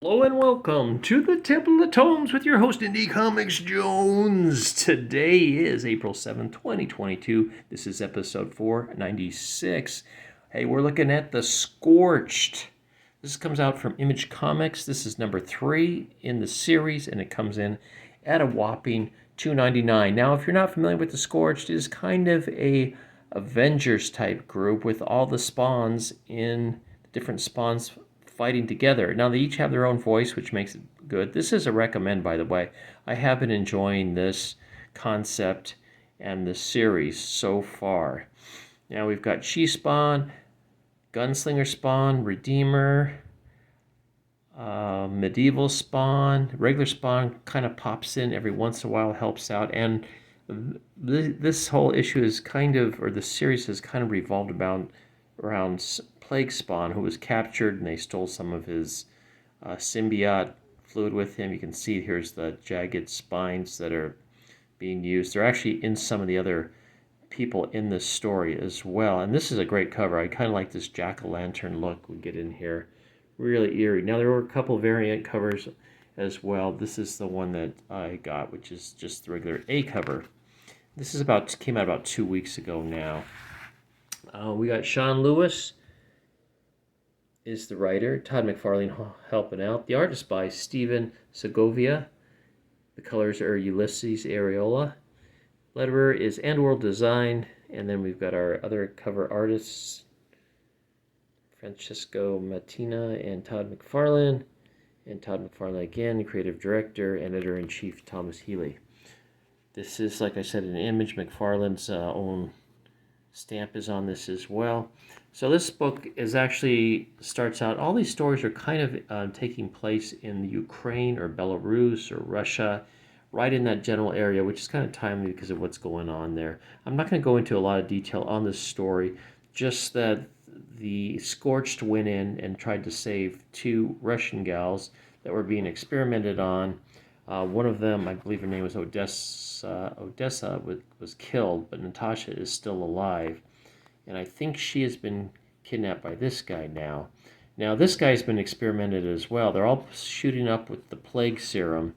Hello and welcome to the Temple of Tomes with your host, Indie Comics Jones. Today is April 7th, 2022. This is episode 496. Hey, we're looking at the Scorched. This comes out from Image Comics. This is number 3 in the series, and it comes in at a whopping $2.99. Now, if you're not familiar with the Scorched, it is kind of a Avengers type group with all the spawns in the different spawns fighting together. Now, they each have their own voice, which makes it good. This is a recommend, by the way. I have been enjoying this concept and the series so far. Now, we've got She-Spawn, Gunslinger Spawn, Redeemer, Medieval Spawn. Regular Spawn kind of pops in every once in a while, helps out. And this whole issue is kind of, or the series has kind of revolved around Plague Spawn, who was captured, and they stole some of his symbiote fluid with him. You can see here's the jagged spines that are being used. They're actually in some of the other people in this story as well. And this is a great cover. I kind of like this jack-o'-lantern look we get in here. Really eerie. Now, there were a couple variant covers as well. This is the one that I got, which is just the regular A cover. This is came out about 2 weeks ago now. We got Sean Lewis is the writer. Todd McFarlane helping out. The art is by Steven Segovia. The colors are Ulysses Areola. Letterer is Endworld Design. And then we've got our other cover artists, Francisco Matina and Todd McFarlane. And Todd McFarlane again, creative director, editor-in-chief Thomas Healy. This is, like I said, an image. McFarlane's own stamp is on this as well. So this book starts out, all these stories are kind of taking place in the Ukraine or Belarus or Russia, right in that general area, which is kind of timely because of what's going on there. I'm not going to go into a lot of detail on this story, just that the Scorched went in and tried to save 2 Russian gals that were being experimented on. One of them, I believe her name was Odessa, was killed, but Natasha is still alive. And I think she has been kidnapped by this guy now. Now, this guy's been experimented as well. They're all shooting up with the plague serum.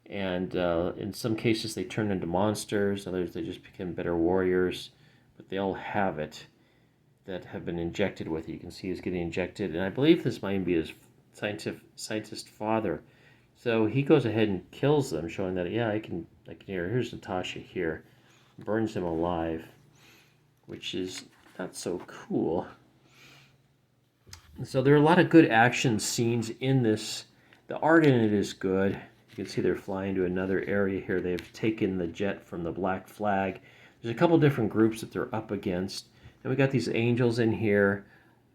And in some cases, they turn into monsters. Others, they just become better warriors. But they all have it that have been injected with it. You can see he's getting injected. And I believe this might be his scientist father. So he goes ahead and kills them, showing that, yeah, I can hear. Here's Natasha here. Burns him alive, which is not so cool. So there are a lot of good action scenes in this. The art in it is good. You can see they're flying to another area here. They've taken the jet from the Black Flag. There's a couple different groups that they're up against. And we got these angels in here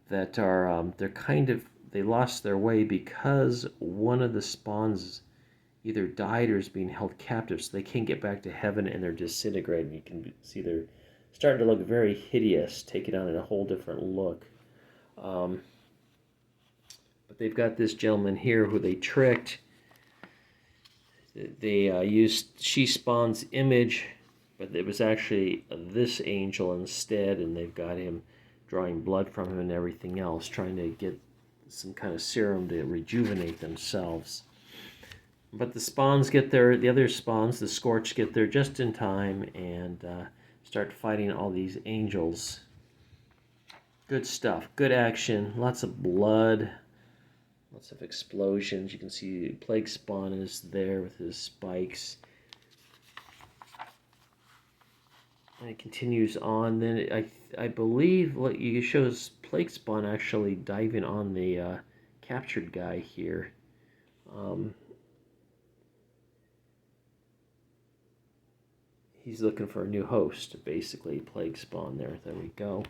that are, they lost their way because one of the spawns either died or is being held captive, so they can't get back to heaven, and they're disintegrating. You can see they're starting to look very hideous, taking on a whole different look. But they've got this gentleman here who they tricked. They used She-Spawn's image, but it was actually this angel instead, and they've got him drawing blood from him and everything else, trying to get some kind of serum to rejuvenate themselves. But the spawns get there, the other spawns, the Scorched, get there just in time and start fighting all these angels. Good stuff, good action, lots of blood, lots of explosions. You can see Plague Spawn is there with his spikes. And it continues on. Then I believe what you shows Plague Spawn actually diving on the captured guy here. He's looking for a new host, basically. Plague Spawn there. There we go.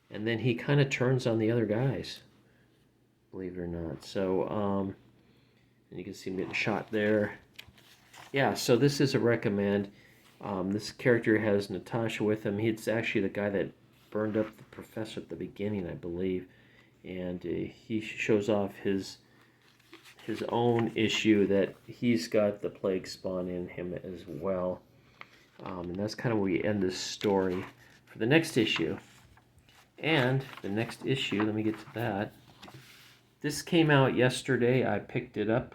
And then he kind of turns on the other guys, believe it or not. So, and you can see him getting shot there. Yeah, so this is a recommend. This character has Natasha with him. He's actually the guy that burned up the professor at the beginning, I believe. And he shows off his own issue that he's got the Plague Spawn in him as well. And that's kind of where we end this story for the next issue. And the next issue, let me get to that. This came out yesterday. I picked it up.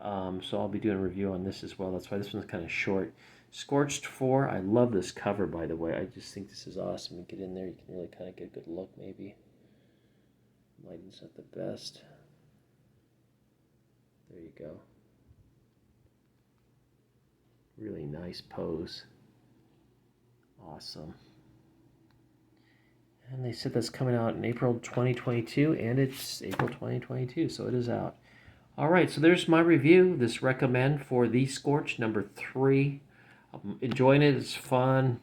So I'll be doing a review on this as well. That's why this one's kind of short. Scorched 4. I love this cover, by the way. I just think this is awesome. You get in there, you can really kind of get a good look, maybe. Lighting's not the best. There you go. Really nice pose. Awesome. And they said that's coming out in April 2022, and it's April 2022, so it is out. All right, so there's my review. This recommend for The Scorched, number 3. I'm enjoying it. It's fun.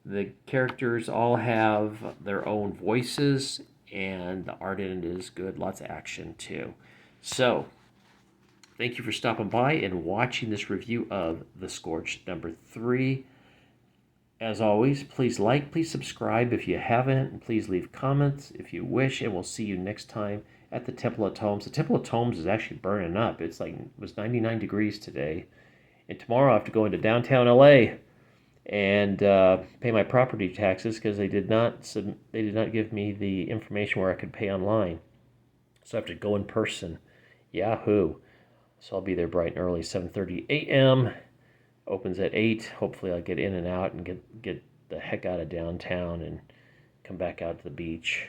The characters all have their own voices, and the art in it is good. Lots of action, too. So, thank you for stopping by and watching this review of The Scorched, number 3. As always, please like, please subscribe if you haven't, and please leave comments if you wish, and we'll see you next time at the Temple of Tomes. The Temple of Tomes is actually burning up. It was 99 degrees today, and tomorrow I have to go into downtown LA and pay my property taxes because they did not give me the information where I could pay online, so I have to go in person. Yahoo! So I'll be there bright and early, 7:30 a.m. Opens at 8. Hopefully I'll get in and out and get the heck out of downtown and come back out to the beach.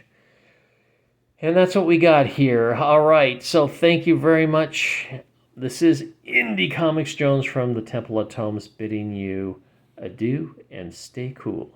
And that's what we got here. All right, so thank you very much. This is Indie Comics Jones from the Temple of Tomes bidding you adieu and stay cool.